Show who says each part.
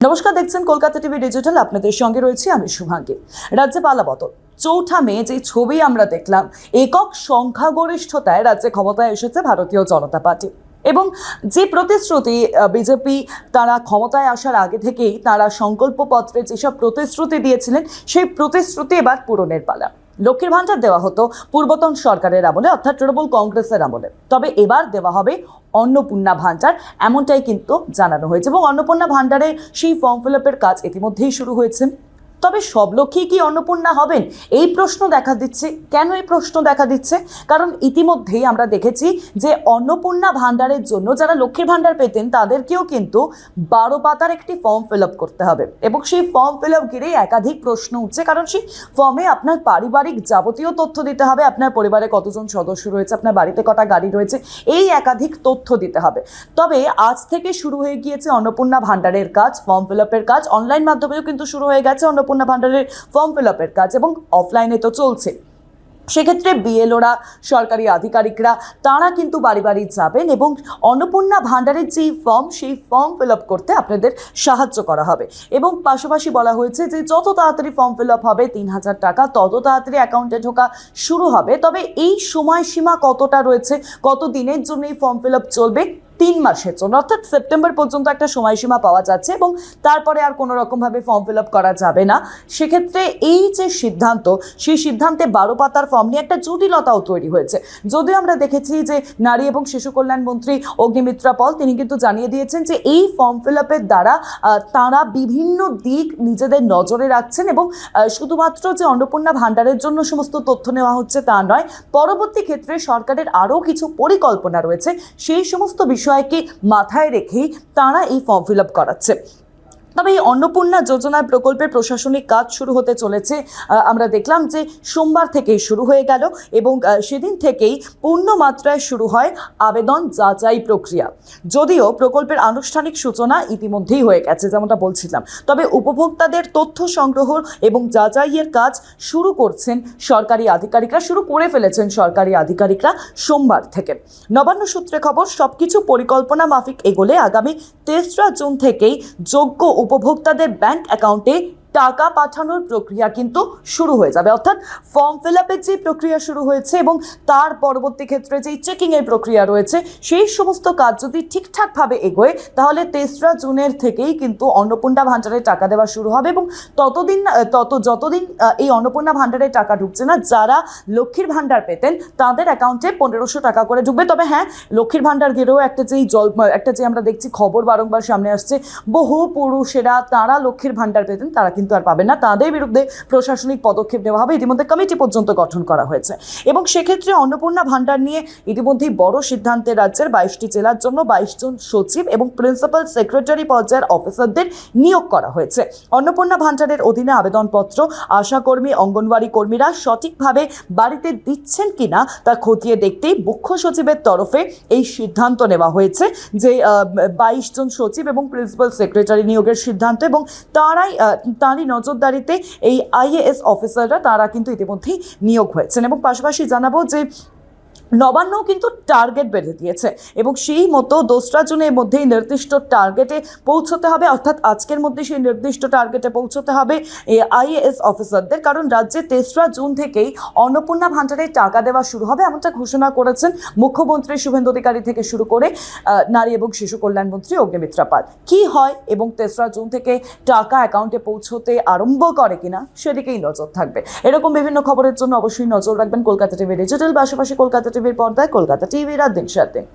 Speaker 1: নমস্কার, দেখছেন Kolkata TV digital. আপনাদের সঙ্গে রয়েছে আমি শুভাঙ্গী। রাজ্যে পালাবদল। ৪ঠা মে যে ছবি আমরা দেখলাম, একক সংখ্যাগরিষ্ঠতায় রাজ্যে ক্ষমতায় এসেছে ভারতীয় জনতা পার্টি এবং যে প্রতিশ্রুতি বিজেপি তারা ক্ষমতায় আসার আগে থেকেই তারা সংকল্পপত্রে যেসব প্রতিশ্রুতি দিয়েছিলেন, সেই প্রতিশ্রুতি এবার পূরণের পালা। লক্ষ্মীর ভান্ডার দেওয়া হতো পূর্বতন সরকারের আমলে, অর্থাৎ তৃণমূল কংগ্রেসের আমলে, তবে এবার দেওয়া হবে অন্নপূর্ণা ভান্ডার, এমনটাই কিন্তু জানানো হয়েছে। এবং অন্নপূর্ণা ভান্ডারের সেই ফর্ম ফিল আপের কাজ ইতিমধ্যেই শুরু হয়েছে। তবে সব লক্ষ্মী কি অন্নপূর্ণা হবেন, এই প্রশ্ন দেখা দিচ্ছে। কেন এই প্রশ্ন দেখা দিচ্ছে? কারণ ইতিমধ্যেই আমরা দেখেছি যে অন্নপূর্ণা ভান্ডারের জন্য যারা লক্ষ্মীর ভান্ডার পেতেন তাদেরকেও কিন্তু 12 পাতার একটি ফর্ম ফিল আপ করতে হবে এবং সেই ফর্ম ফিল আপ ঘিরেই একাধিক প্রশ্ন উঠছে। কারণ সেই ফর্মে আপনার পারিবারিক যাবতীয় তথ্য দিতে হবে, আপনার পরিবারে কতজন সদস্য রয়েছে, আপনার বাড়িতে কটা গাড়ি রয়েছে, এই একাধিক তথ্য দিতে হবে। তবে আজ থেকে শুরু হয়ে গিয়েছে অন্নপূর্ণা ভান্ডারের কাজ, ফর্ম ফিল আপের কাজ। অনলাইন মাধ্যমেও কিন্তু শুরু হয়ে গেছে অন্নপূর্ণা ভান্ডারের ফর্ম ফিল আপের কাজ এবং অফলাইনে তো চলছে। সেক্ষেত্রে বিএলওরা, সরকারি আধিকারিকরা তারা কিন্তু বাড়ি বাড়ি যাবেন এবং অন্নপূর্ণা ভান্ডারের যেই ফর্ম, সেই ফর্ম ফিল আপ করতে আপনাদের সাহায্য করা হবে। এবং পাশাপাশি বলা হয়েছে যে যত তাড়াতাড়ি ফর্ম ফিল আপ হবে, ৩,০০০ টাকা তত তাড়াতাড়ি অ্যাকাউন্টে ঢোকা শুরু হবে। তবে এই সময়সীমা কতটা রয়েছে, কত দিনের জন্য এই ফর্ম ফিল আপ চলবে? 3 মাসের জন্য, অর্থাৎ সেপ্টেম্বর পর্যন্ত একটা সময়সীমা পাওয়া যাচ্ছে এবং তারপরে আর কোনো রকমভাবে ফর্ম ফিল আপ করা যাবে না। সেক্ষেত্রে এই যে সিদ্ধান্ত, সেই সিদ্ধান্তে 12 পাতার ফর্ম নিয়ে একটা জটিলতাও তৈরি হয়েছে। যদিও আমরা দেখেছি যে নারী এবং শিশু কল্যাণ মন্ত্রী অগ্নিমিত্রা পল তিনি কিন্তু জানিয়ে দিয়েছেন যে এই ফর্ম ফিল আপের দ্বারা তারা বিভিন্ন দিক নিজেদের নজরে রাখছেন এবং শুধুমাত্র যে অন্নপূর্ণা ভান্ডারের জন্য সমস্ত তথ্য নেওয়া হচ্ছে তা নয়, পরবর্তী ক্ষেত্রে সরকারের আরও কিছু পরিকল্পনা রয়েছে, সেই সমস্ত বিষয়কে মাথায় রেখেই তারা এই ফর্ম ফিল আপ করাচ্ছে। তবে এই অন্নপূর্ণা যোজনা প্রকল্পের প্রশাসনিক কাজ শুরু হতে চলেছে। আমরা দেখলাম যে সোমবার থেকেই শুরু হয়ে গেল এবং সেদিন থেকেই পূর্ণ মাত্রায় শুরু হয় আবেদন যাচাই প্রক্রিয়া। যদিও প্রকল্পের আনুষ্ঠানিক সূচনা ইতিমধ্যেই হয়ে গেছে যেমনটা বলছিলাম, তবে উপভোক্তাদের তথ্য সংগ্রহ এবং যাচাইয়ের কাজ শুরু করছেন সরকারি আধিকারিকরা, শুরু করে ফেলেছেন সরকারি আধিকারিকরা সোমবার থেকে। নবান্ন সূত্রে খবর, সবকিছু পরিকল্পনা মাফিক এগোলে আগামী 3রা জুন থেকেই যোগ্য উপভোক্তাদের ব্যাংক অ্যাকাউন্টে টাকা পাঠানোর প্রক্রিয়া কিন্তু শুরু হয়ে যাবে। অর্থাৎ ফর্ম ফিল আপের যে প্রক্রিয়া শুরু হয়েছে এবং তার পরবর্তী ক্ষেত্রে যেই চেকিংয়ের প্রক্রিয়া রয়েছে, সেই সমস্ত কাজ যদি ঠিকঠাকভাবে এগোয় তাহলে 3রা জুনের থেকেই কিন্তু অন্নপূর্ণা ভান্ডারের টাকা দেওয়া শুরু হবে এবং যতদিন এই অন্নপূর্ণা ভান্ডারের টাকা ঢুকছে না, যারা লক্ষ্মীর ভান্ডার পেতেন তাদের অ্যাকাউন্টে 1500 টাকা করে ঢুকবে। তবে হ্যাঁ, লক্ষ্মীর ভান্ডার ঘিরেও একটা যে আমরা দেখছি খবর বারংবার সামনে আসছে, বহু পুরুষেরা তারা লক্ষ্মীর ভান্ডার পেতেন তারা কিন্তু আর পাবেন না, তাদের বিরুদ্ধে প্রশাসনিক পদক্ষেপ নেওয়া হবে। ইতিমধ্যে কমিটি পর্যন্ত গঠন করা হয়েছে এবং সেক্ষেত্রে অন্নপূর্ণা ভান্ডার নিয়ে ইতিমধ্যেই বড় সিদ্ধান্তে রাজ্যের 22টি জেলার জন্য 22 জন সচিব এবং প্রিন্সিপাল সেক্রেটারি পর্যায়ের অফিসারদের নিয়োগ করা হয়েছে। অন্নপূর্ণা ভান্ডারের অধীনে আবেদনপত্র আশাকর্মী, অঙ্গনওয়াড়ি কর্মীরা সঠিকভাবে বাড়িতে দিচ্ছেন কিনা তা খতিয়ে দেখতেই মুখ্য সচিবের তরফে এই সিদ্ধান্ত নেওয়া হয়েছে যে 22 জন সচিব এবং প্রিন্সিপাল সেক্রেটারি নিয়োগের সিদ্ধান্ত এবং তারই নজরদারিতে এই আইএএস অফিসাররা তারা কিন্তু ইতিমধ্যেই নিয়োগ হয়েছেন। এবং পাশাপাশি জানাবো যে নবান্নও কিন্তু টার্গেট বেঁধে দিয়েছে এবং সেই মতো 2রা জুনের মধ্যেই নির্দিষ্ট টার্গেটে পৌঁছতে হবে, অর্থাৎ আজকের মধ্যে সেই নির্দিষ্ট টার্গেটে পৌঁছতে হবে আইএএস অফিসারদের। কারণ রাজ্যে 3রা জুন থেকেই অন্নপূর্ণা ভান্ডারের টাকা দেওয়া শুরু হবে, এমনটা ঘোষণা করেছেন মুখ্যমন্ত্রী শুভেন্দু অধিকারী থেকে শুরু করে নারী এবং শিশু কল্যাণ মন্ত্রী অগ্নিমিত্রা পাল। কী হয় এবং 3রা জুন থেকে টাকা অ্যাকাউন্টে পৌঁছতে আরম্ভ করে কিনা সেদিকেই নজর থাকবে। এরকম বিভিন্ন খবরের জন্য অবশ্যই নজর রাখবেন কলকাতা টিভি ডিজিটাল, পাশাপাশি কলকাতা টিভির পর্দায় কলকাতা টিভি রাত দিন 7 দিন।